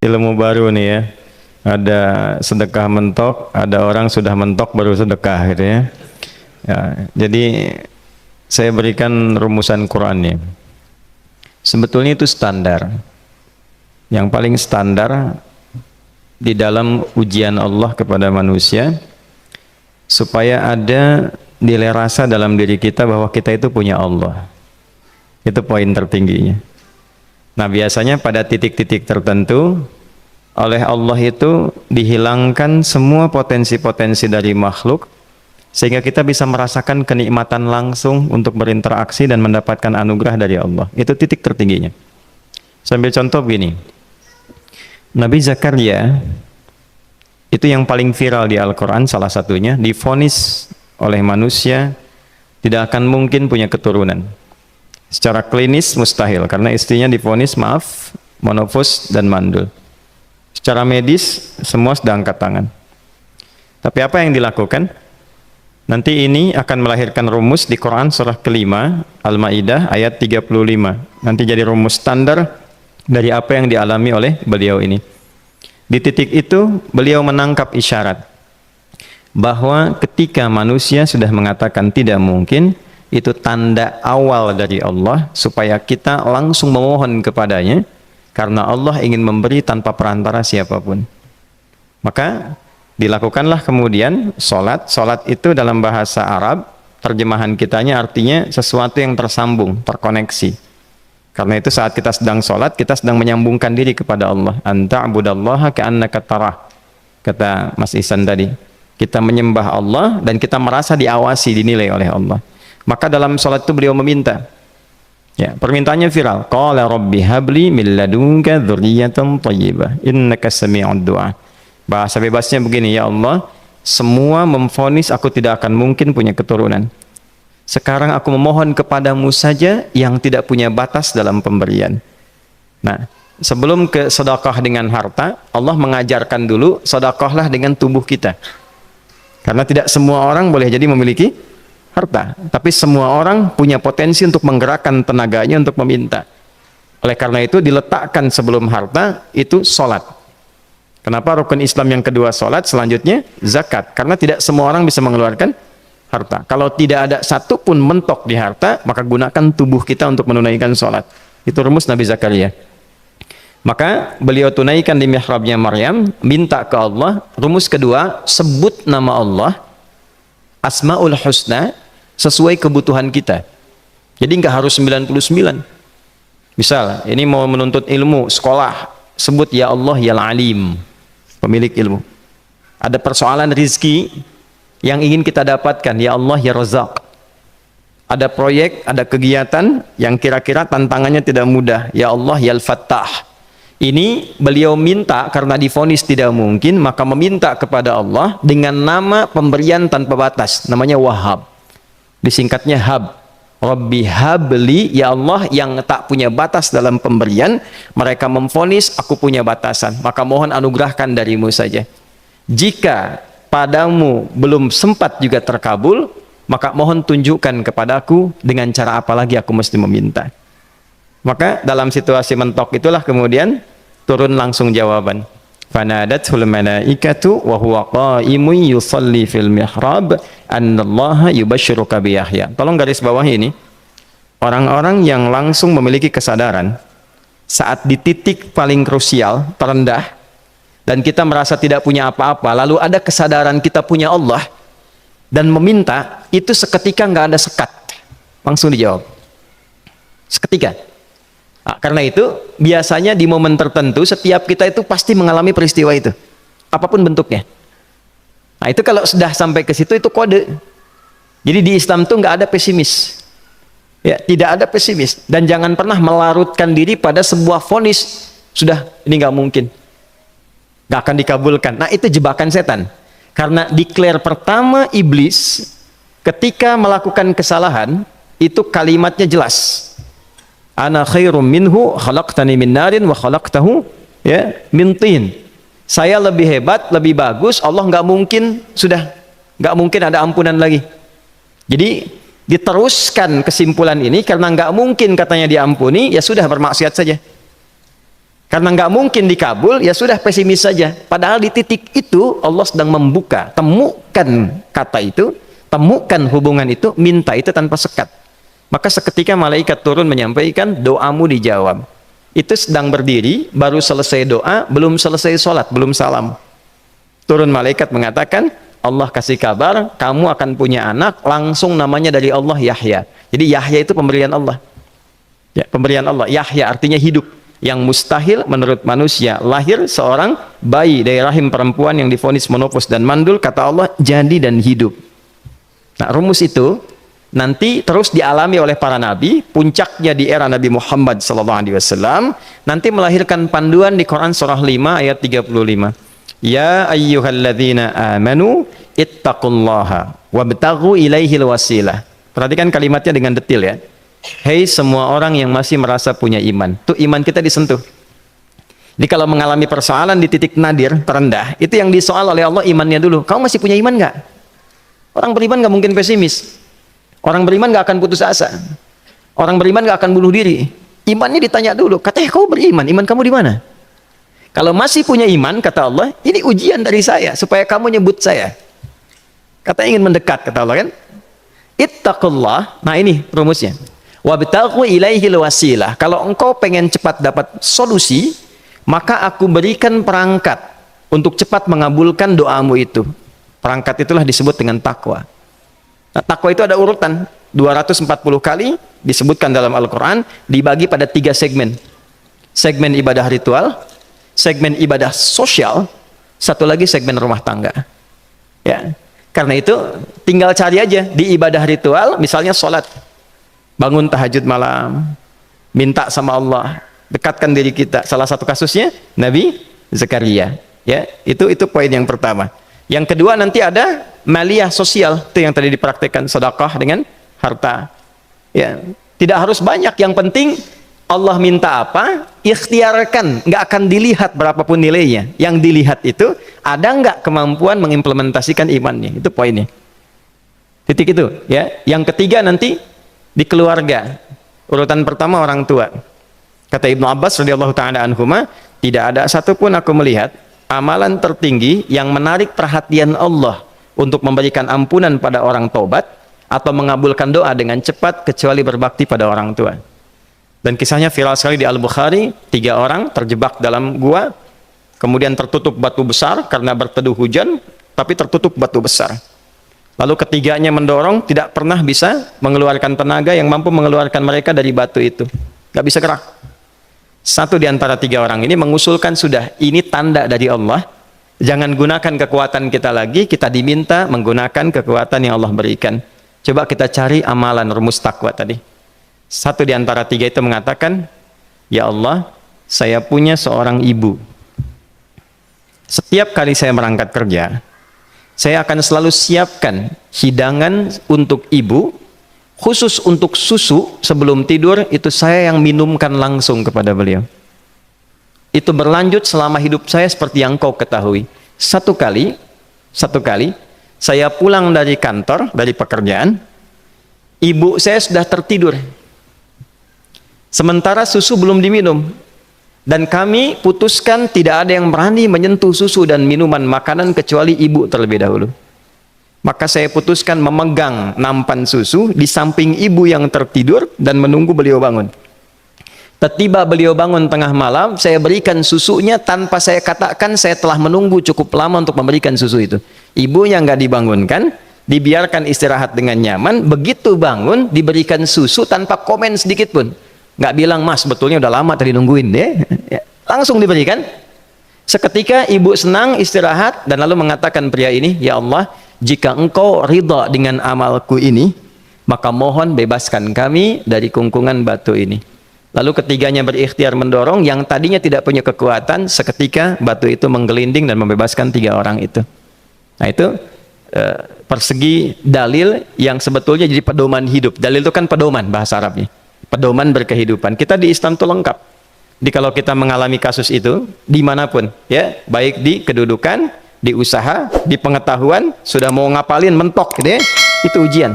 ilmu baru nih ya. Ada sedekah mentok, ada orang sudah mentok baru sedekah gitu ya. Ya, jadi saya berikan rumusan Qur'annya. Sebetulnya itu standar. Yang paling standar di dalam ujian Allah kepada manusia, supaya ada nilai rasa dalam diri kita bahwa kita itu punya Allah. Itu poin tertingginya. Nah, biasanya pada titik-titik tertentu oleh Allah itu dihilangkan semua potensi-potensi dari makhluk, sehingga kita bisa merasakan kenikmatan langsung untuk berinteraksi dan mendapatkan anugerah dari Allah. Itu titik tertingginya. Sambil contoh begini, Nabi Zakaria itu yang paling viral di Al-Quran, salah satunya divonis oleh manusia tidak akan mungkin punya keturunan. Secara klinis mustahil, karena istrinya divonis monofus dan mandul. Secara medis semua sudah angkat tangan. Tapi apa yang dilakukan? Nanti ini akan melahirkan rumus di Quran surah kelima Al-Maidah ayat 35. Nanti jadi rumus standar dari apa yang dialami oleh beliau ini. Di titik itu beliau menangkap isyarat bahwa ketika manusia sudah mengatakan tidak mungkin, itu tanda awal dari Allah supaya kita langsung memohon kepadanya, karena Allah ingin memberi tanpa perantara siapapun. Maka dilakukanlah kemudian sholat. Sholat itu dalam bahasa Arab, terjemahan kitanya artinya sesuatu yang tersambung, terkoneksi. Karena itu saat kita sedang sholat, kita sedang menyambungkan diri kepada Allah. Anta'budallaha ka'annaka tarah, kata Mas Ihsan tadi. Kita menyembah Allah dan kita merasa diawasi, dinilai oleh Allah. Maka dalam sholat itu beliau meminta. Ya, permintaannya viral. Qala rabbi habli min ladunka dzurriyyatan thayyibah innaka sami'ud du'a. Bahasa bebasnya begini, ya Allah, semua memvonis aku tidak akan mungkin punya keturunan. Sekarang aku memohon kepadamu saja yang tidak punya batas dalam pemberian. Nah, sebelum ke sedekah dengan harta, Allah mengajarkan dulu sedekahlah dengan tubuh kita. Karena tidak semua orang boleh jadi memiliki harta, tapi semua orang punya potensi untuk menggerakkan tenaganya untuk meminta. Oleh karena itu diletakkan sebelum harta itu sholat. Kenapa rukun Islam yang kedua sholat, selanjutnya zakat? Karena tidak semua orang bisa mengeluarkan harta. Kalau tidak ada satu pun mentok di harta, maka gunakan tubuh kita untuk menunaikan sholat. Itu rumus Nabi Zakaria. Maka beliau tunaikan di mihrabnya Maryam, minta ke Allah. Rumus kedua, sebut nama Allah, Asmaul Husna, sesuai kebutuhan kita. Jadi nggak harus 99. Misal, ini mau menuntut ilmu, sekolah, sebut ya Allah ya Alim, pemilik ilmu. Ada persoalan rizki yang ingin kita dapatkan, ya Allah ya Razak. Ada proyek, ada kegiatan yang kira-kira tantangannya tidak mudah, ya Allah ya Al-Fattah. Ini beliau minta karena divonis tidak mungkin, maka meminta kepada Allah dengan nama pemberian tanpa batas, namanya Wahhab. Disingkatnya Hab. Rabbi habli, ya Allah yang tak punya batas dalam pemberian. Mereka memvonis aku punya batasan, maka mohon anugerahkan darimu saja. Jika padamu belum sempat juga terkabul, maka mohon tunjukkan kepadaku dengan cara apa lagi aku mesti meminta. Maka dalam situasi mentok itulah kemudian turun langsung jawaban. Fanadatul malaikatu wa huwa qa'imun yusalli fil mihrab annallaha yubashshiruka bi Yahya. Tolong garis bawah ini. Orang-orang yang langsung memiliki kesadaran saat di titik paling krusial, terendah, dan kita merasa tidak punya apa-apa, lalu ada kesadaran kita punya Allah dan meminta, itu seketika nggak ada sekat, langsung dijawab seketika. Nah, karena itu biasanya di momen tertentu setiap kita itu pasti mengalami peristiwa itu, apapun bentuknya. Nah, itu kalau sudah sampai ke situ itu kode. Jadi di Islam tuh nggak ada pesimis, ya, tidak ada pesimis, dan jangan pernah melarutkan diri pada sebuah vonis sudah ini nggak mungkin, nggak akan dikabulkan. Nah, itu jebakan setan. Karena declare pertama iblis ketika melakukan kesalahan itu kalimatnya jelas. Ana khairum minhu khalaqtani min narin wa khalaqtahu ya min tin. Saya lebih hebat, lebih bagus. Allah nggak mungkin, sudah nggak mungkin ada ampunan lagi. Jadi diteruskan kesimpulan ini karena nggak mungkin katanya diampuni, ya sudah bermaksiat saja. Karena nggak mungkin dikabul, ya sudah pesimis saja. Padahal di titik itu Allah sedang membuka. Temukan kata itu, temukan hubungan itu, minta itu tanpa sekat. Maka seketika malaikat turun menyampaikan, doamu dijawab. Itu sedang berdiri, baru selesai doa, belum selesai sholat, belum salam. Turun malaikat mengatakan, Allah kasih kabar, kamu akan punya anak, langsung namanya dari Allah Yahya. Jadi Yahya itu pemberian Allah. Ya, pemberian Allah. Yahya artinya hidup. Yang mustahil menurut manusia, lahir seorang bayi dari rahim perempuan yang divonis menopause dan mandul, kata Allah jadi dan hidup. Nah, rumus itu nanti terus dialami oleh para nabi, puncaknya di era Nabi Muhammad SAW, nanti melahirkan panduan di Quran surah 5 ayat 35. Ya ayyuhalladzina amanu ittaqullaha wabtaghu ilaihil wasilah. Perhatikan kalimatnya dengan detail ya. Hei semua orang yang masih merasa punya iman, tuh iman kita disentuh. Jadi kalau mengalami persoalan di titik nadir terendah, itu yang disoal oleh Allah imannya dulu. Kamu masih punya iman nggak? Orang beriman nggak mungkin pesimis. Orang beriman nggak akan putus asa. Orang beriman nggak akan bunuh diri. Imannya ditanya dulu. Katanya kau beriman, iman kamu di mana? Kalau masih punya iman, kata Allah, ini ujian dari saya supaya kamu nyebut saya. Kata ingin mendekat, kata Allah kan? Ittaqullah. Nah ini rumusnya. Wabtaghu ilaihil wasilah. Kalau engkau pengen cepat dapat solusi, maka aku berikan perangkat untuk cepat mengabulkan doamu itu. Perangkat itulah disebut dengan takwa. Nah, takwa itu ada urutan 240 kali disebutkan dalam Al-Quran, dibagi pada 3 segmen. Segmen ibadah ritual, segmen ibadah sosial, satu lagi segmen rumah tangga. Ya, karena itu tinggal cari aja di ibadah ritual, misalnya sholat. Bangun tahajud malam, minta sama Allah, dekatkan diri kita. Salah satu kasusnya Nabi Zakaria. Ya, itu poin yang pertama. Yang kedua nanti ada maliyah sosial, itu yang tadi dipraktekkan, sedekah dengan harta. Ya, tidak harus banyak, yang penting Allah minta apa, ikhtiarkan, nggak akan dilihat berapapun nilainya. Yang dilihat itu ada nggak kemampuan mengimplementasikan imannya, itu poinnya. Titik itu, ya. Yang ketiga nanti di keluarga. Urutan pertama orang tua. Kata Ibnu Abbas radhiyallahu taala anhuma, tidak ada satupun aku melihat amalan tertinggi yang menarik perhatian Allah untuk memberikan ampunan pada orang taubat atau mengabulkan doa dengan cepat kecuali berbakti pada orang tua. Dan kisahnya viral sekali di Al-Bukhari, 3 orang terjebak dalam gua, kemudian tertutup batu besar karena berteduh hujan, tapi tertutup batu besar. Lalu ketiganya mendorong, tidak pernah bisa mengeluarkan tenaga yang mampu mengeluarkan mereka dari batu itu. Gak bisa gerak. Satu di antara 3 orang ini mengusulkan, sudah, ini tanda dari Allah. Jangan gunakan kekuatan kita lagi, kita diminta menggunakan kekuatan yang Allah berikan. Coba kita cari amalan rumus takwa tadi. Satu di antara 3 itu mengatakan, ya Allah, saya punya seorang ibu. Setiap kali saya berangkat kerja, saya akan selalu siapkan hidangan untuk ibu, khusus untuk susu sebelum tidur, itu saya yang minumkan langsung kepada beliau. Itu berlanjut selama hidup saya seperti yang kau ketahui. Satu kali, saya pulang dari kantor, dari pekerjaan, ibu saya sudah tertidur. Sementara susu belum diminum. Dan kami putuskan tidak ada yang berani menyentuh susu dan minuman makanan kecuali ibu terlebih dahulu. Maka saya putuskan memegang nampan susu di samping ibu yang tertidur dan menunggu beliau bangun. Tiba beliau bangun tengah malam, saya berikan susunya tanpa saya katakan saya telah menunggu cukup lama untuk memberikan susu itu. Ibunya nggak dibangunkan, dibiarkan istirahat dengan nyaman. Begitu bangun, diberikan susu tanpa komen sedikit pun. Nggak bilang, mas betulnya udah lama tadi nungguin deh, ya, langsung diberikan. Seketika ibu senang istirahat dan lalu mengatakan pria ini, ya Allah, jika engkau ridha dengan amalku ini, maka mohon bebaskan kami dari kungkungan batu ini. Lalu ketiganya berikhtiar mendorong, yang tadinya tidak punya kekuatan, seketika batu itu menggelinding dan membebaskan 3 orang itu. Nah itu persegi dalil yang sebetulnya jadi pedoman hidup. Dalil itu kan pedoman bahasa Arabnya, pedoman berkehidupan. Kita di Islam itu lengkap. Jadi kalau kita mengalami kasus itu dimanapun, ya, baik di kedudukan, di usaha, di pengetahuan, sudah mau ngapalin mentok gitu ya, itu ujian.